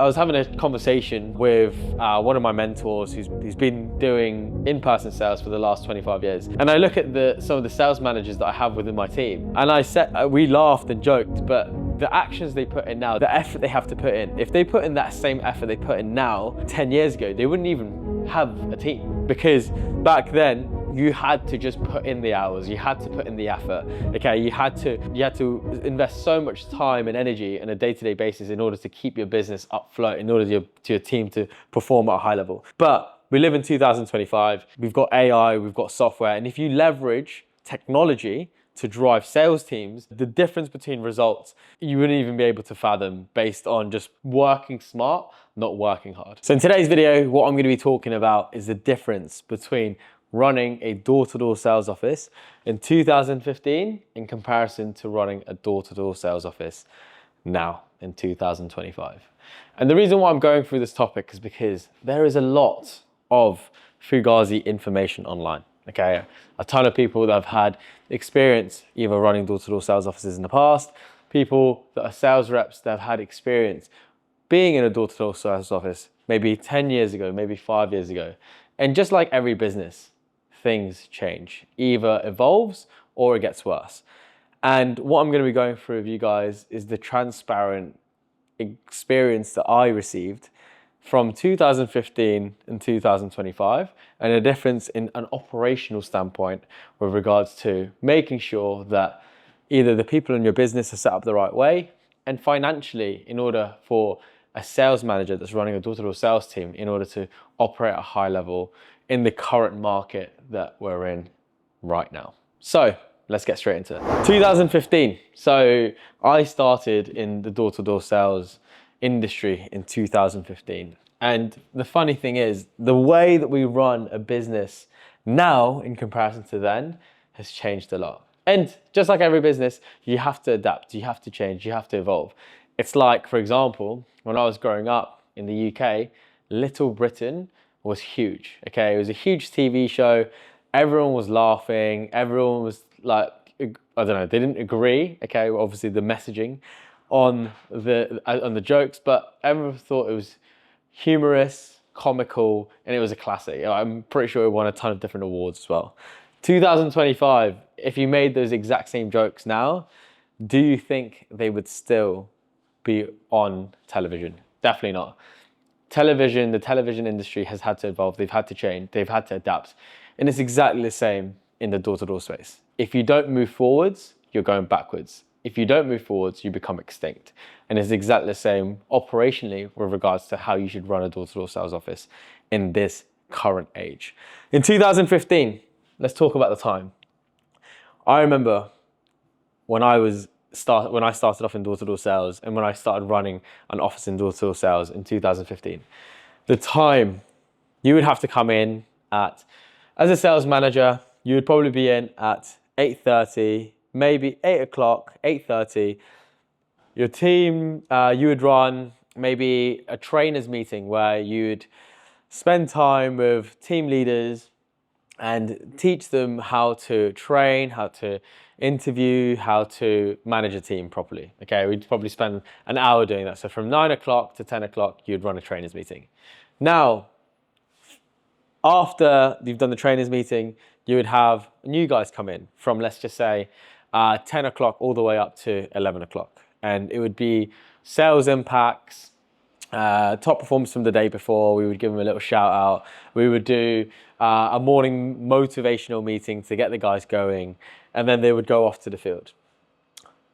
I was having a conversation with one of my mentors who's been doing in-person sales for the last 25 years. And I look at some of the sales managers that I have within my team. And I said, we laughed and joked, but the actions they put in now, the effort they have to put in, if they put in that same effort they put in now, 10 years ago, they wouldn't even have a team. Because back then, you had to just put in the hours, you had to put in the effort, okay? You had to invest so much time and energy on a day-to-day basis in order to keep your business afloat, in order to your team to perform at a high level. But we live in 2025, we've got AI, we've got software, and if you leverage technology to drive sales teams, the difference between results, you wouldn't even be able to fathom based on just working smart, not working hard. So in today's video, what I'm gonna be talking about is the difference between running a door-to-door sales office in 2015 in comparison to running a door-to-door sales office now in 2025. And the reason why I'm going through this topic is because there is a lot of Fugazi information online, okay? A ton of people that have had experience either running door-to-door sales offices in the past, people that are sales reps that have had experience being in a door-to-door sales office maybe 10 years ago, maybe 5 years ago. And just like every business, things change, either evolves or it gets worse. And what I'm going to be going through with you guys is the transparent experience that I received from 2015 and 2025, and a difference in an operational standpoint with regards to making sure that either the people in your business are set up the right way, and financially, in order for a sales manager that's running a door-to-door sales team, in order to operate at a high level in the current market that we're in right now. So let's get straight into it. 2015. So I started in the door-to-door sales industry in 2015. And the funny thing is, the way that we run a business now in comparison to then has changed a lot. And just like every business, you have to adapt, you have to change, you have to evolve. It's like, for example, when I was growing up in the UK, Little Britain was huge, okay? It was a huge TV show. Everyone was laughing. Everyone was like, I don't know, they didn't agree, okay? Obviously the messaging on the jokes, but everyone thought it was humorous, comical, and it was a classic. I'm pretty sure it won a ton of different awards as well. 2025, if you made those exact same jokes now, do you think they would still be on television? Definitely not. The television industry has had to evolve, they've had to change, they've had to adapt. And it's exactly the same in the door-to-door space. If you don't move forwards, you're going backwards. If you don't move forwards, you become extinct. And it's exactly the same operationally with regards to how you should run a door-to-door sales office in this current age. In 2015, let's talk about the time. I remember when I started off in door-to-door sales and when I started running an office in door-to-door sales in 2015, the time you would have to come in at, as a sales manager, you would probably be in at 8:30, maybe 8 o'clock, 8:30. Your team, you would run maybe a trainers meeting where you'd spend time with team leaders and teach them how to train, how to interview, how to manage a team properly. Okay, we'd probably spend an hour doing that. So from 9 o'clock to 10 o'clock, you'd run a trainers meeting. Now, after you've done the trainers meeting, you would have new guys come in from, let's just say, 10 o'clock all the way up to 11 o'clock. And it would be sales impacts, top performance from the day before. We would give them a little shout out. We would do a morning motivational meeting to get the guys going, and then they would go off to the field.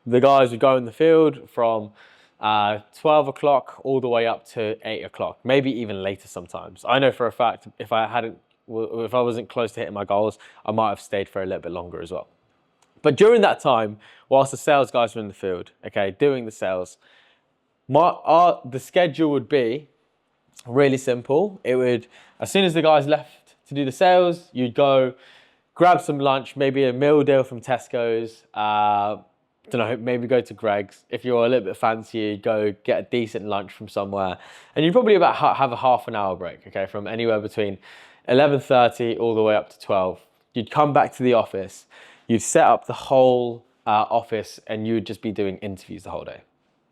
The guys would go in the field from 12 o'clock all the way up to 8 o'clock, maybe even later sometimes. I know for a fact if I wasn't close to hitting my goals, I might have stayed for a little bit longer as well. But during that time, whilst the sales guys were in the field, okay, doing the sales, the schedule would be really simple. It would, as soon as the guys left to do the sales, you'd go grab some lunch, maybe a meal deal from Tesco's, don't know, maybe go to Greg's. If you're a little bit fancy, you'd go get a decent lunch from somewhere. And you'd probably have a half an hour break, okay, from anywhere between 11:30 all the way up to 12. You'd come back to the office, you'd set up the whole office, and you'd just be doing interviews the whole day.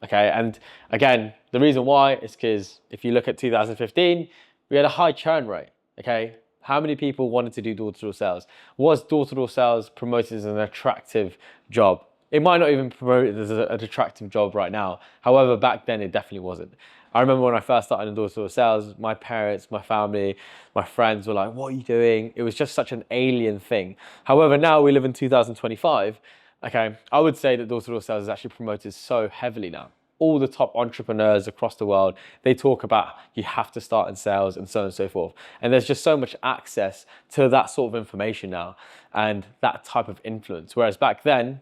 Okay, and again, the reason why is because if you look at 2015, we had a high churn rate. Okay, how many people wanted to do door-to-door sales? Was door-to-door sales promoted as an attractive job? It might not even promote it as an attractive job right now. However, back then it definitely wasn't. I remember when I first started in door-to-door sales, my parents, my family, my friends were like, what are you doing? It was just such an alien thing. However, now we live in 2025. Okay, I would say that door-to-door sales is actually promoted so heavily now. All the top entrepreneurs across the world, they talk about you have to start in sales and so on and so forth. And there's just so much access to that sort of information now and that type of influence. Whereas back then,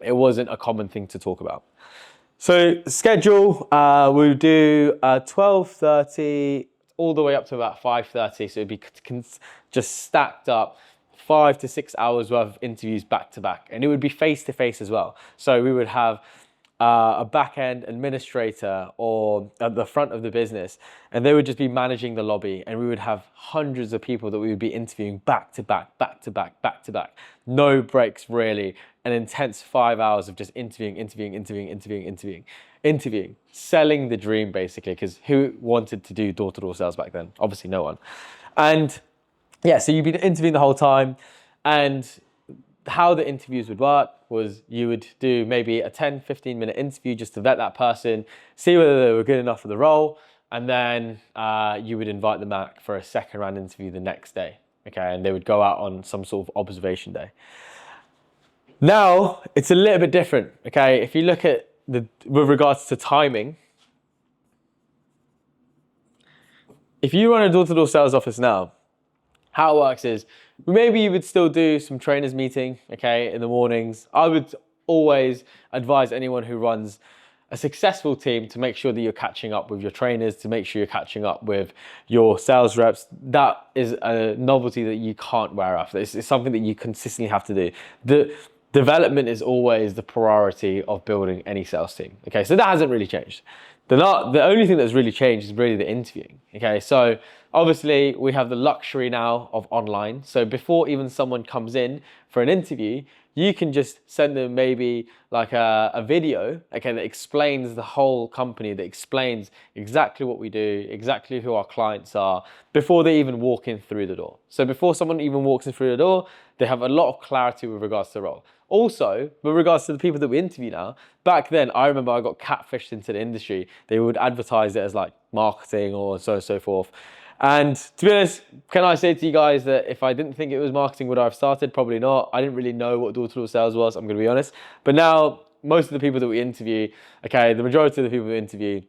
it wasn't a common thing to talk about. So schedule, we would do 12:30 all the way up to about 5:30. So it'd be just stacked up 5 to 6 hours worth of interviews back to back. And it would be face to face as well. So we would have a back-end administrator or at the front of the business, and they would just be managing the lobby, and we would have hundreds of people that we would be interviewing back to back, back to back, back to back. No breaks really, an intense 5 hours of just interviewing, selling the dream basically, because who wanted to do door-to-door sales back then? Obviously no one. And yeah, so you'd be interviewing the whole time, and how the interviews would work was you would do maybe a 10-15 minute interview just to vet that person, see whether they were good enough for the role, and then you would invite them back for a second round interview the next day, okay? And they would go out on some sort of observation day. Now, it's a little bit different, okay? If you look at with regards to timing, if you run a door-to-door sales office now, how it works is maybe you would still do some trainers meeting, okay, in the mornings. I would always advise anyone who runs a successful team to make sure that you're catching up with your trainers, to make sure you're catching up with your sales reps. That is a novelty that you can't wear off. It's something that you consistently have to do. The development is always the priority of building any sales team, okay? So that hasn't really changed. The only thing that's really changed is really the interviewing, okay? So obviously we have the luxury now of online. So before even someone comes in for an interview, you can just send them maybe like a video, okay, that explains the whole company, that explains exactly what we do, exactly who our clients are, before they even walk in through the door. So before someone even walks in through the door, they have a lot of clarity with regards to the role. Also, with regards to the people that we interview now, back then, I remember I got catfished into the industry. They would advertise it as like marketing or so on and so forth. And to be honest, can I say to you guys that if I didn't think it was marketing, would I have started? Probably not. I didn't really know what door-to-door sales was, I'm gonna be honest. But now, most of the people that we interview, okay, the majority of the people we interview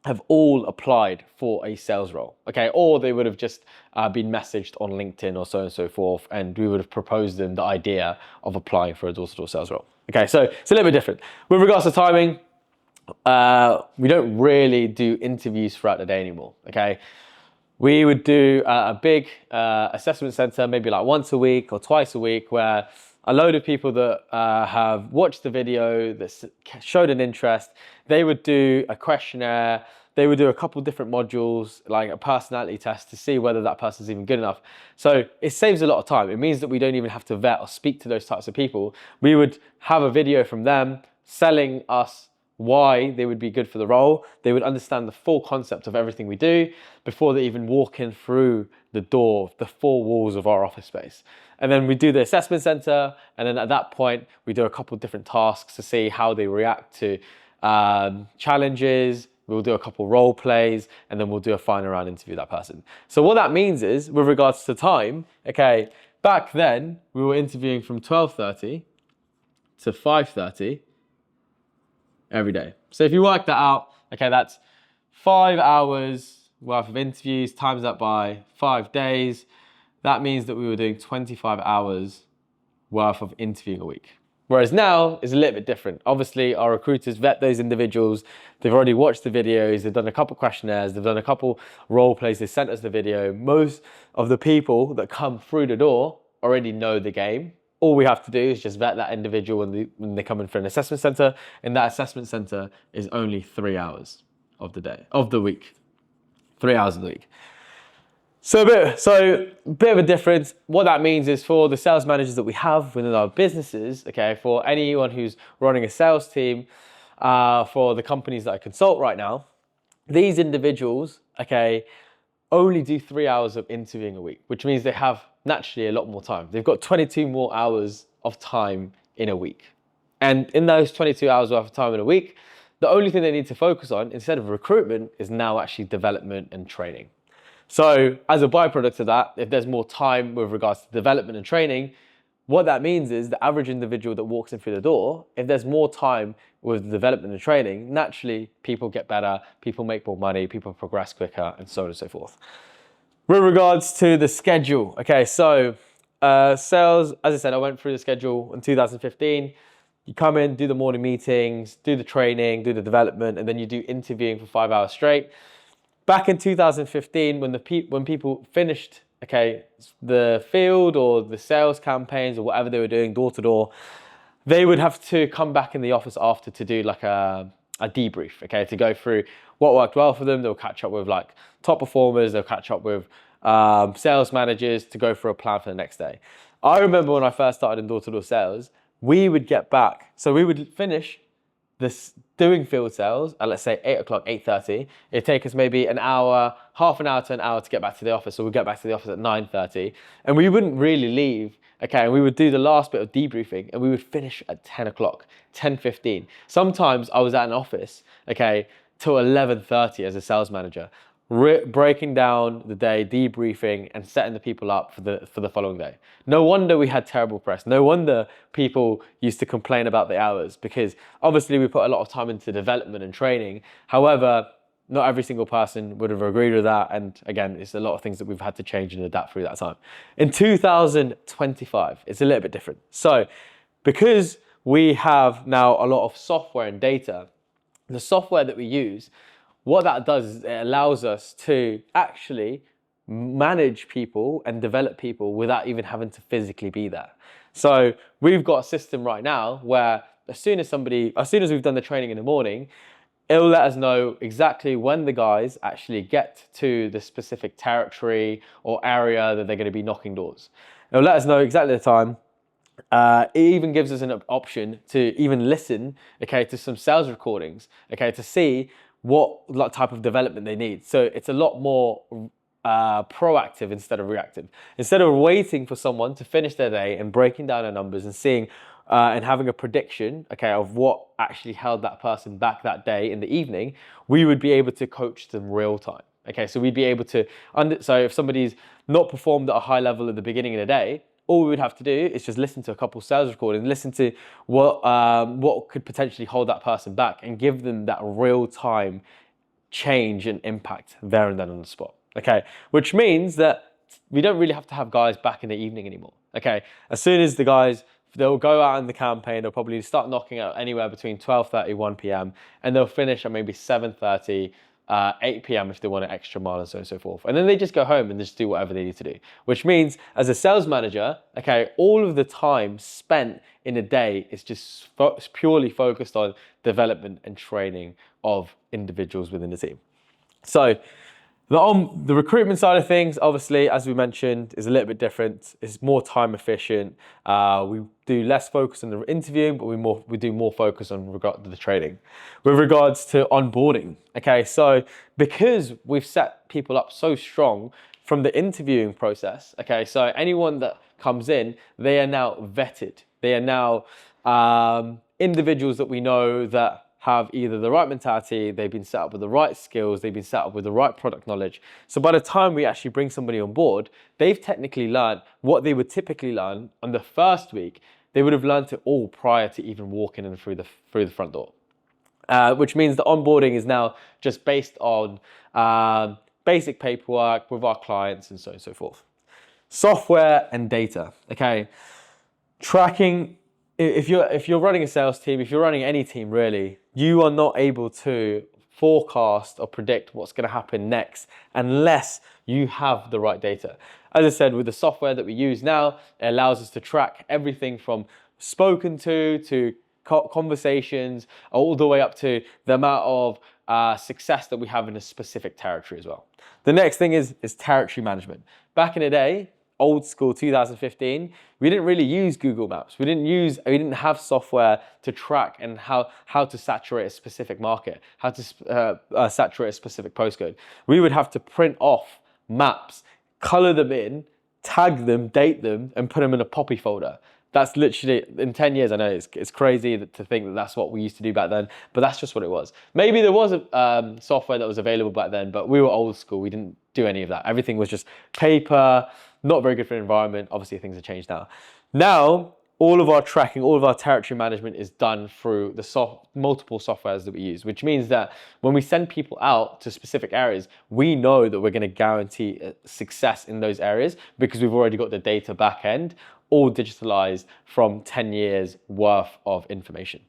have all applied for a sales role, okay? Or they would have just been messaged on LinkedIn or so on and so forth, and we would have proposed them the idea of applying for a door-to-door sales role. Okay, so it's a little bit different. With regards to timing, we don't really do interviews throughout the day anymore, okay? We would do a big assessment center, maybe like once a week or twice a week, where a load of people that have watched the video, that showed an interest, they would do a questionnaire, they would do a couple different modules, like a personality test to see whether that person's even good enough. So it saves a lot of time. It means that we don't even have to vet or speak to those types of people. We would have a video from them selling us why they would be good for the role. They would understand the full concept of everything we do before they even walk in through the door, the four walls of our office space. And then we do the assessment center. And then at that point, we do a couple of different tasks to see how they react to challenges. We'll do a couple role plays, and then we'll do a final round interview with that person. So what that means is, with regards to time, okay, back then we were interviewing from 12:30 to 5:30 every day. So if you work that out, okay, that's 5 hours worth of interviews, times that by 5 days. That means that we were doing 25 hours worth of interviewing a week. Whereas now it's a little bit different. Obviously, our recruiters vet those individuals. They've already watched the videos. They've done a couple questionnaires. They've done a couple role plays. They sent us the video. Most of the people that come through the door already know the game. All we have to do is just vet that individual when they come in for an assessment center. And that assessment center is only 3 hours of the week. 3 hours of the week. So a bit of a difference. What that means is for the sales managers that we have within our businesses, okay, for anyone who's running a sales team, for the companies that I consult right now, these individuals, okay, only do 3 hours of interviewing a week, which means they have naturally a lot more time. They've got 22 more hours of time in a week. And in those 22 hours worth of time in a week, the only thing they need to focus on instead of recruitment is now actually development and training. So as a byproduct of that, if there's more time with regards to development and training, what that means is the average individual that walks in through the door, if there's more time with development and training, naturally people get better, people make more money, people progress quicker, and so on and so forth. With regards to the schedule, okay, so sales, as I said, I went through the schedule in 2015. You come in, do the morning meetings, do the training, do the development, and then you do interviewing for 5 hours straight. Back in 2015, when people finished, okay, the field or the sales campaigns or whatever they were doing door to door, they would have to come back in the office after to do like a debrief, okay, to go through what worked well for them. They'll catch up with like top performers, they'll catch up with sales managers to go through a plan for the next day. I remember when I first started in door-to-door sales, we would get back, so we would finish this doing field sales at, let's say, 8 o'clock, 8:30. It'd take us maybe an hour, half an hour to an hour to get back to the office. So we'd get back to the office at 9:30 and we wouldn't really leave. Okay, and we would do the last bit of debriefing and we would finish at 10 o'clock, 10:15. Sometimes I was at an office, okay, till 11:30 as a sales manager, breaking down the day, debriefing and setting the people up for the following day. No wonder we had terrible press. No wonder people used to complain about the hours, because obviously we put a lot of time into development and training. However, not every single person would have agreed with that. And again, it's a lot of things that we've had to change and adapt through that time. In 2025, it's a little bit different. So because we have now a lot of software and data, the software that we use, what that does is it allows us to actually manage people and develop people without even having to physically be there. So we've got a system right now where as soon as we've done the training in the morning, it'll let us know exactly when the guys actually get to the specific territory or area that they're going to be knocking doors. It'll let us know exactly the time. It even gives us an option to even listen, okay, to some sales recordings, okay, to see what type of development they need. So it's a lot more proactive instead of reactive. Instead of waiting for someone to finish their day and breaking down their numbers and seeing and having a prediction, okay, of what actually held that person back that day in the evening, we would be able to coach them real time. Okay, so we'd be able to, so if somebody's not performed at a high level at the beginning of the day, all we would have to do is just listen to a couple sales recordings, listen to what could potentially hold that person back and give them that real-time change and impact there and then on the spot, okay? Which means that we don't really have to have guys back in the evening anymore, okay? As soon as the guys, they'll go out in the campaign, they'll probably start knocking out anywhere between 12:30, 1 p.m. and they'll finish at maybe 7:30, 8 p.m. if they want an extra mile and so on and so forth. And then they just go home and just do whatever they need to do. Which means as a sales manager, okay, all of the time spent in a day is just purely focused on development and training of individuals within the team. So the recruitment side of things, obviously, as we mentioned, is a little bit different. It's more time efficient. We do less focus on the interviewing, but we do more focus on regard to the training. With regards to onboarding, okay, so because we've set people up so strong from the interviewing process, okay, so anyone that comes in, they are now vetted. They are now individuals that we know that have either the right mentality, they've been set up with the right skills, they've been set up with the right product knowledge. So by the time we actually bring somebody on board, they've technically learned what they would typically learn on the first week. They would have learned it all prior to even walking in through the front door. Which means the onboarding is now just based on basic paperwork with our clients and so on and so forth. Software and data, okay? Tracking. If you're running a sales team, if you're running any team really, you are not able to forecast or predict what's going to happen next unless you have the right data. As I said, with the software that we use now, it allows us to track everything from spoken to conversations, all the way up to the amount of success that we have in a specific territory as well. The next thing is territory management. Back in the day, old school 2015, we didn't really use Google Maps. We didn't have software to track and how to saturate a specific market, how to saturate a specific postcode. We would have to print off maps, color them in, tag them, date them, and put them in a Poppy folder. That's literally, in 10 years, I know it's crazy to think that that's what we used to do back then, but that's just what it was. Maybe there was a software that was available back then, but we were old school. We didn't do any of that. Everything was just paper, not very good for the environment. Obviously, things have changed now. Now, all of our tracking, all of our territory management is done through the multiple softwares that we use, which means that when we send people out to specific areas, we know that we're going to guarantee success in those areas because we've already got the data back end all digitalized from 10 years worth of information.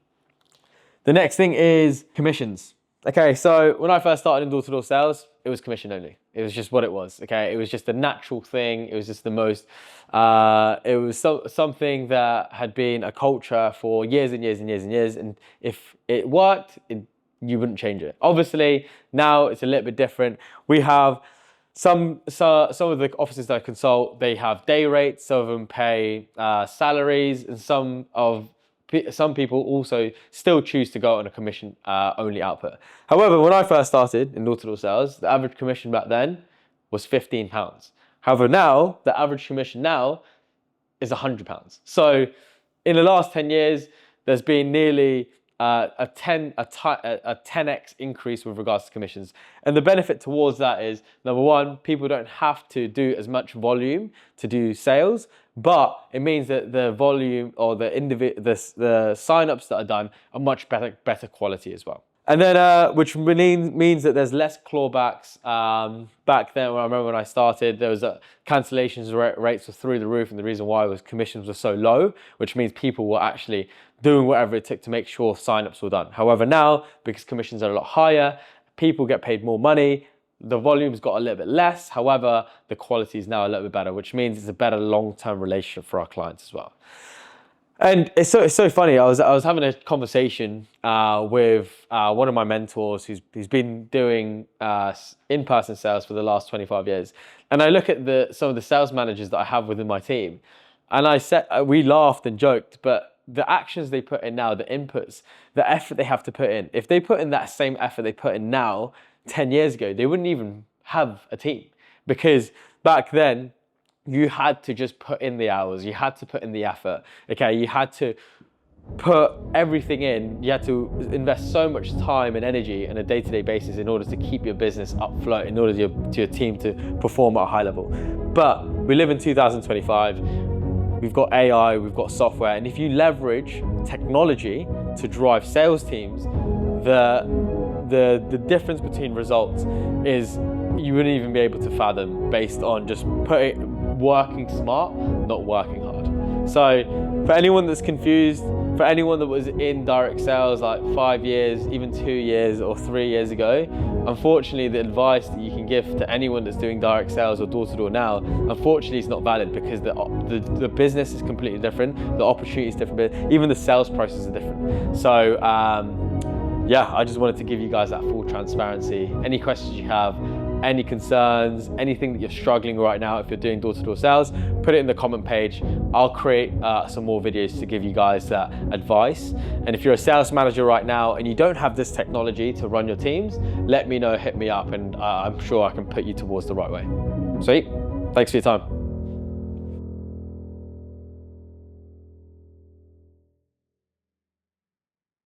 The next thing is commissions. Okay, so when I first started in door-to-door sales, it was commission only. It was just what it was, okay? It was just a natural thing. It was just the most, it was something that had been a culture for years and years and years and years. And if it worked, you wouldn't change it. Obviously, now it's a little bit different. We have some of the offices that I consult, they have day rates, some of them pay salaries, and some people also still choose to go on a commission only output. However, when I first started in door-to-door sales, the average commission back then was £15. However, now the average commission now is £100. So in the last 10 years, there's been nearly a 10x increase with regards to commissions. And the benefit towards that is, number one, people don't have to do as much volume to do sales, but it means that the volume or the sign-ups that are done are much better quality as well. And then, which means that there's less clawbacks. Back then, I remember when I started, there was cancellations rates were through the roof, and the reason why was commissions were so low, which means people were actually doing whatever it took to make sure signups were done. However, now, because commissions are a lot higher, people get paid more money, the volume's got a little bit less. However, the quality is now a little bit better, which means it's a better long-term relationship for our clients as well. And it's so funny. I was having a conversation with one of my mentors who's been doing in-person sales for the last 25 years. And I look at some of the sales managers that I have within my team, and we laughed and joked, but the actions they put in now, the inputs, the effort they have to put in, if they put in that same effort they put in now, 10 years ago, they wouldn't even have a team, because back then, you had to just put in the hours, you had to put in the effort, okay? You had to put everything in, you had to invest so much time and energy on a day-to-day basis in order to keep your business afloat, in order to your team to perform at a high level. But we live in 2025, we've got AI, we've got software, and if you leverage technology to drive sales teams, the difference between results is you wouldn't even be able to fathom based on just working smart, not working hard. So for anyone that's confused, for anyone that was in direct sales like 5 years, even 2 years or 3 years ago, unfortunately the advice that you can give to anyone that's doing direct sales or door-to-door now, unfortunately it's not valid, because the business is completely different, the opportunity is different, even the sales process is different. So yeah, I just wanted to give you guys that full transparency. Any questions you have, any concerns, anything that you're struggling right now if you're doing door-to-door sales, put it in the comment page. I'll create some more videos to give you guys that advice. And if you're a sales manager right now and you don't have this technology to run your teams, let me know, hit me up, and I'm sure I can put you towards the right way. Sweet, thanks for your time.